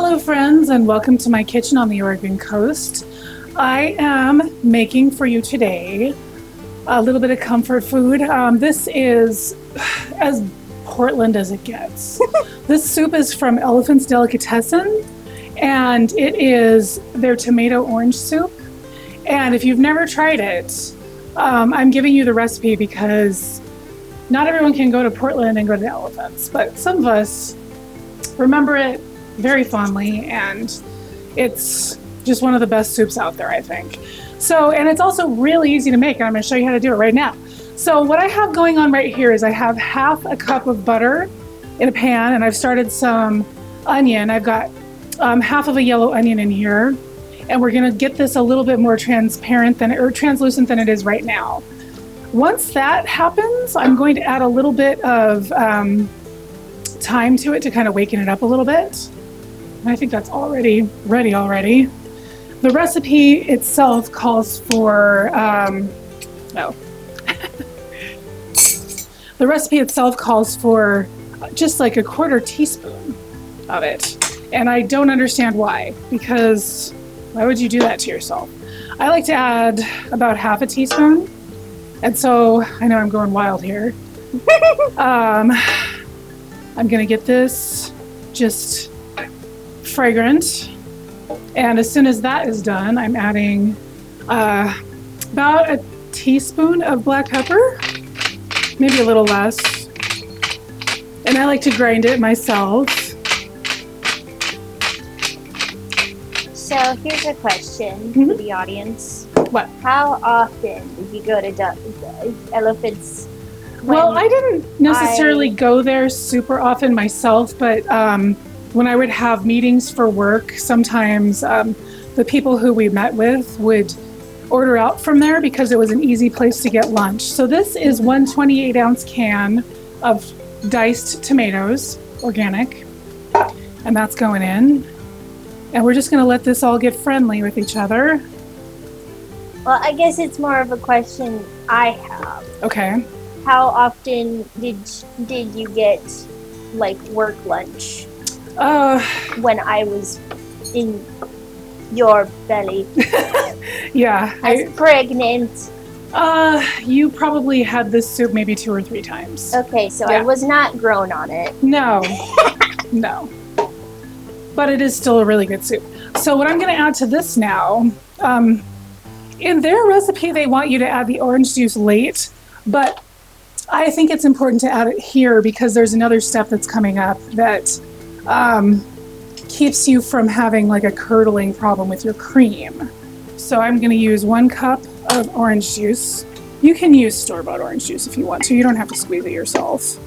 Hello friends, and welcome to my kitchen on the Oregon coast. I am making for you today a little bit of comfort food. This is as Portland as it gets. This soup is from Elephant's Delicatessen, and it is their tomato orange soup. And if you've never tried it, I'm giving you the recipe because not everyone can go to Portland and go to the Elephants, but some of us remember it very fondly, and it's just one of the best soups out there, I think. So, and it's also really easy to make, and I'm going to show you how to do it right now. So what I have going on right here is I have half a cup of butter in a pan, and I've started some onion. I've got half of a yellow onion in here, and we're going to get this a little bit more transparent than, or translucent than it is right now. Once that happens, I'm going to add a little bit of thyme to it to kind of waken it up a little bit. And I think that's already ready already. The recipe itself calls for, no. The recipe itself calls for just like a 1/4 teaspoon of it. And I don't understand why, because why would you do that to yourself? I like to add about half a teaspoon. And so, I know I'm going wild here. I'm gonna get this just fragrant. And as soon as that is done, I'm adding about a teaspoon of black pepper, maybe a little less. And I like to grind it myself. So here's a question for the audience. What? How often did you go to Elephants? Well, I didn't necessarily go there super often myself, but when I would have meetings for work, sometimes the people who we met with would order out from there because it was an easy place to get lunch. So this is one 28-ounce can of diced tomatoes, organic, and that's going in. And we're just going to let this all get friendly with each other. Well, I guess it's more of a question I have. Okay. How often did you get like work lunch? When I was in your belly. Yeah. As pregnant. You probably had this soup maybe 2 or 3 times. Okay, so yeah. I was not grown on it. No. No. But it is still a really good soup. So what I'm going to add to this now, in their recipe they want you to add the orange juice late, but I think it's important to add it here because there's another step that's coming up that keeps you from having like a curdling problem with your cream. So I'm going to use 1 cup of orange juice. You can use store-bought orange juice if you want to. You don't have to squeeze it yourself.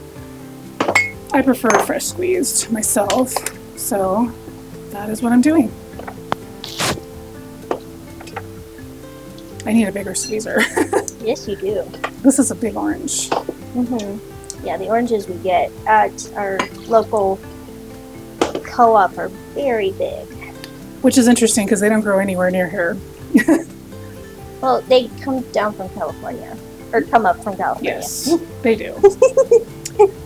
I prefer fresh squeezed myself, so that is what I'm doing. I need a bigger squeezer. Yes, you do. This is a big orange. Yeah, the oranges we get at our local co-op are very big. Which is interesting because they don't grow anywhere near here. Well, they come down from California. Or come up from California. Yes, they do.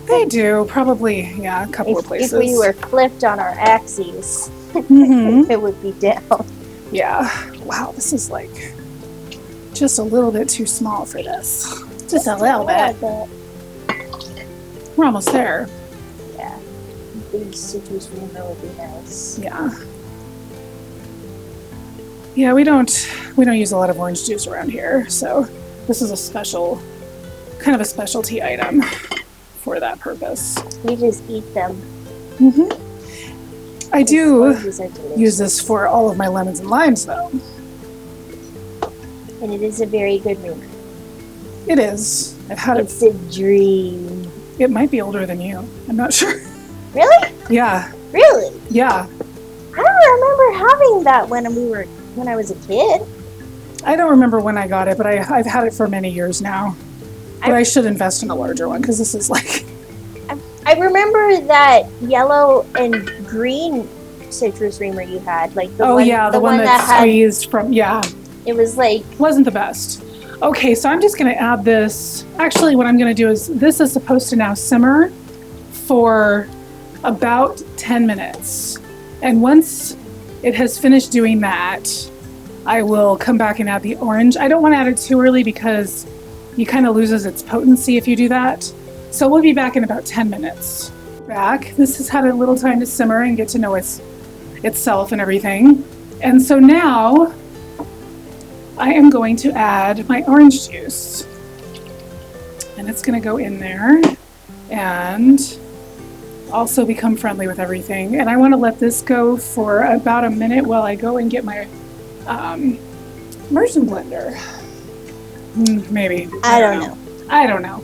They do. Probably, yeah, a couple of places. If we were flipped on our axes, it would be down. Yeah. Wow, this is like just a little bit too small for this. Just a little bit. We're almost there. Yeah. Big citrus reamer would be nice. Yeah. Yeah, we don't use a lot of orange juice around here, so this is a special, kind of a specialty item for that purpose. We just eat them. I do use this for all of my lemons and limes, though. And it is a very good reamer. It is. I've had it. It's a dream. It might be older than you. I'm not sure. Really? Yeah. Really? Yeah. I don't remember having that when I was a kid. I don't remember when I got it, but I've had it for many years now. But I should invest in a larger one because this is like... I remember that yellow and green citrus reamer you had. Like the one that squeezed from... Yeah. It was like... Wasn't the best. Okay, so I'm just going to add this. Actually, what I'm going to do is this is supposed to now simmer for about 10 minutes. And once it has finished doing that, I will come back and add the orange. I don't want to add it too early because it kind of loses its potency if you do that. So we'll be back in about 10 minutes. Back. This has had a little time to simmer and get to know itself and everything. And so now I am going to add my orange juice. And it's going to go in there and also become friendly with everything. And I want to let this go for about a minute while I go and get my immersion blender. Maybe. I don't know. I don't know.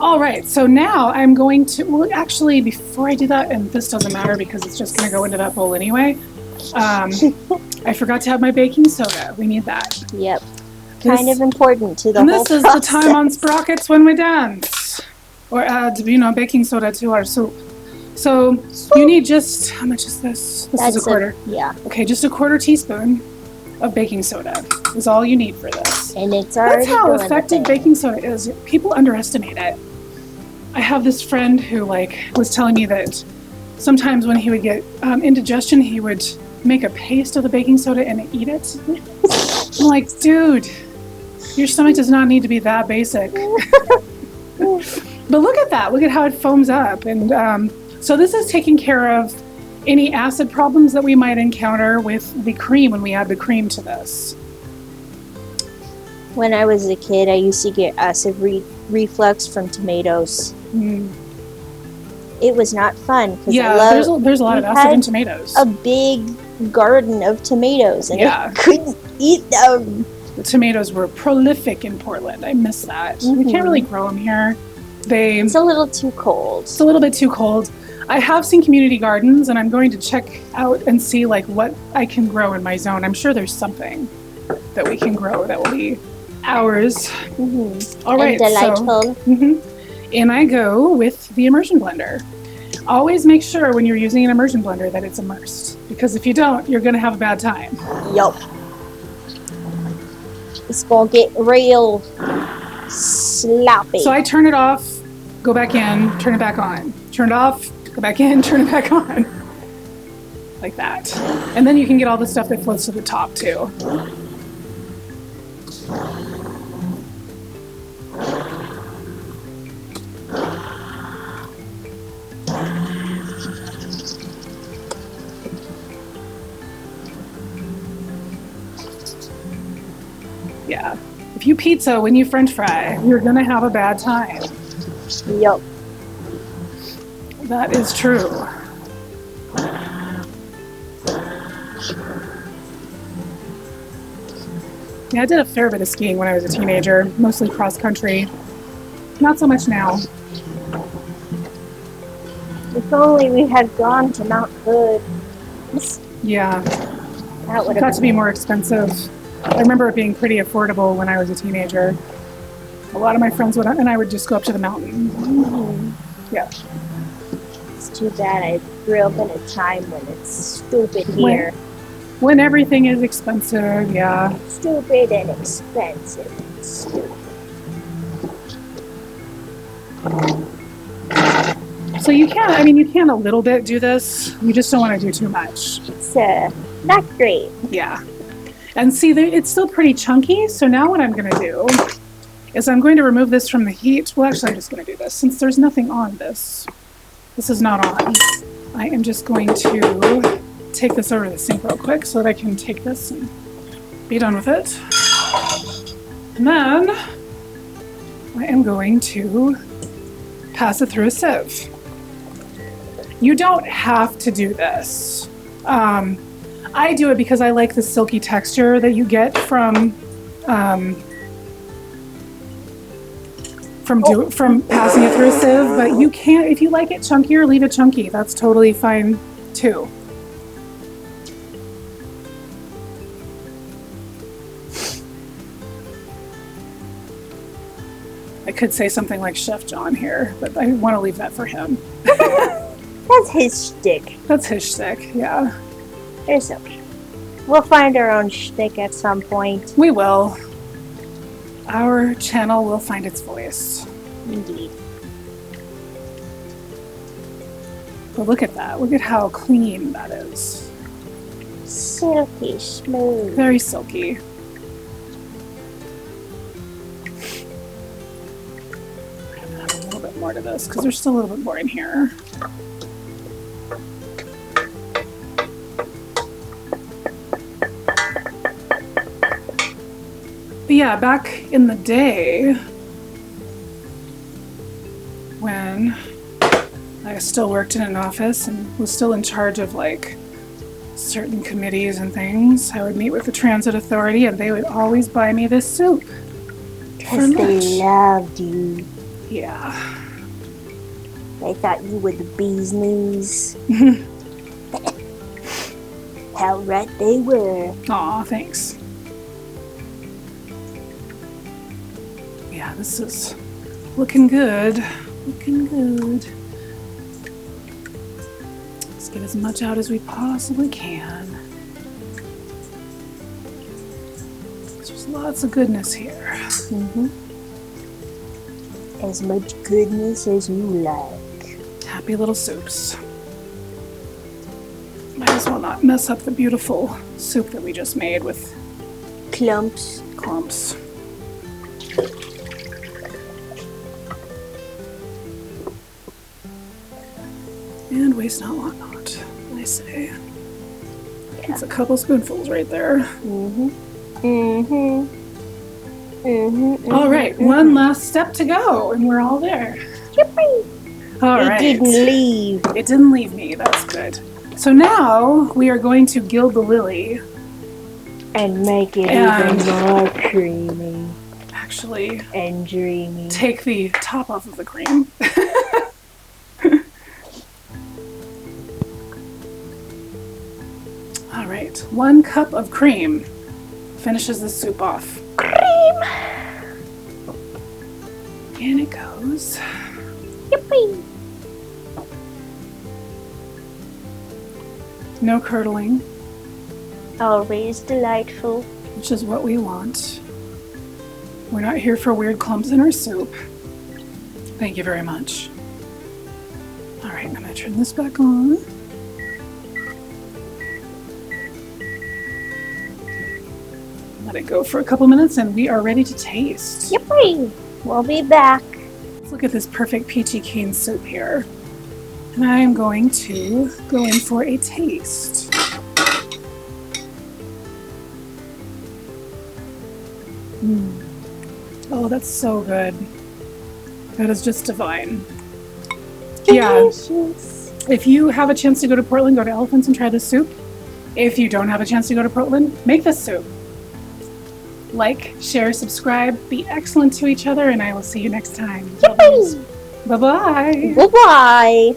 All right, so now I'm going to, well, actually, before I do that, and this doesn't matter because it's just going to go into that bowl anyway, I forgot to have my baking soda. We need that. Yep. Kind of important to the whole process. And this is the time on sprockets when we dance. Or add, baking soda to our soup. So you need just, how much is this? This is a quarter. Yeah. Okay, just a quarter teaspoon of baking soda is all you need for this. And it's already That's how effective baking soda is. People underestimate it. I have this friend who was telling me that sometimes when he would get indigestion, he would make a paste of the baking soda and eat it. I'm like, dude, your stomach does not need to be that basic. But look at that. Look at how it foams up. And so this is taking care of any acid problems that we might encounter with the cream when we add the cream to this. When I was a kid, I used to get acid reflux from tomatoes. It was not fun. Yeah, there's a lot of acid in tomatoes. A big garden of tomatoes, and I couldn't eat them. The tomatoes were prolific in Portland. I miss that. We can't really grow them here. It's a little too cold. It's a little bit too cold. I have seen community gardens, and I'm going to check out and see what I can grow in my zone. I'm sure there's something that we can grow that will be ours. All right, and delightful. And I go with the immersion blender. Always make sure when you're using an immersion blender that it's immersed, because if you don't, you're going to have a bad time. Yup. It's going to get real sloppy. So I turn it off, go back in, turn it back on. Turn it off, go back in, turn it back on. Like that. And then you can get all the stuff that floats to the top too. Yeah. If you pizza when you French fry, you're going to have a bad time. Yup. That is true. Yeah, I did a fair bit of skiing when I was a teenager, mostly cross country. Not so much now. If only we had gone to Mount Hood. Yeah. That would have got to be more expensive. I remember it being pretty affordable when I was a teenager. A lot of my friends would, and I would just go up to the mountain. Yeah. It's too bad I grew up in a time when it's stupid here. When everything is expensive, yeah. Stupid and expensive. Stupid. So you can a little bit do this. You just don't want to do too much. It's not great. Yeah. And see, it's still pretty chunky. So now what I'm going to do is I'm going to remove this from the heat. Well, actually, I'm just going to do this. Since there's nothing on this. This is not on. I am just going to take this over to the sink real quick so that I can take this and be done with it. And then I am going to pass it through a sieve. You don't have to do this. I do it because I like the silky texture that you get from passing it through a sieve, but you can't, if you like it chunkier, leave it chunky. That's totally fine too. I could say something like Chef John here, but I want to leave that for him. That's his shtick. That's his shtick, yeah. It's okay. We'll find our own shtick at some point. We will. Our channel will find its voice. Indeed. But look at that. Look at how clean that is. Silky smooth. Very silky. I'm gonna add a little bit more to this because there's still a little bit more in here. But yeah, back in the day when I still worked in an office and was still in charge of like certain committees and things, I would meet with the transit authority and they would always buy me this soup. Because they loved you. Yeah. They thought you were the bee's knees. How right they were. Aw, thanks. Yeah, this is looking good. Looking good. Let's get as much out as we possibly can. There's lots of goodness here. Mm-hmm. As much goodness as you like. Happy little soups. Might as well not mess up the beautiful soup that we just made with Clumps. clumps. And waste not, want not, I say. Yeah. That's a couple spoonfuls right there. Mm-hmm. Mm-hmm. Mm-hmm. All right, one last step to go, and we're all there. Yippee! All right. It didn't leave. It didn't leave me. That's good. So now we are going to gild the lily. And make it And- even more creamy Actually, and dreamy. take the top off of the cream. All right, 1 cup of cream finishes the soup off. Cream! In it goes. Yippee! No curdling, Always delightful. which is what we want. We're not here for weird clumps in our soup. Thank you very much. All right, I'm gonna turn this back on. Let it go for a couple minutes and we are ready to taste. Yippee! We'll be back. Let's look at this perfect peachy keen soup here. And I am going to go in for a taste. Oh, that's so good. That is just divine. Yeah. Delicious. If you have a chance to go to Portland, go to Elephants and try this soup. If you don't have a chance to go to Portland, make this soup. Like, share, subscribe, be excellent to each other, and I will see you next time. Yippee! Bye-bye. Bye-bye.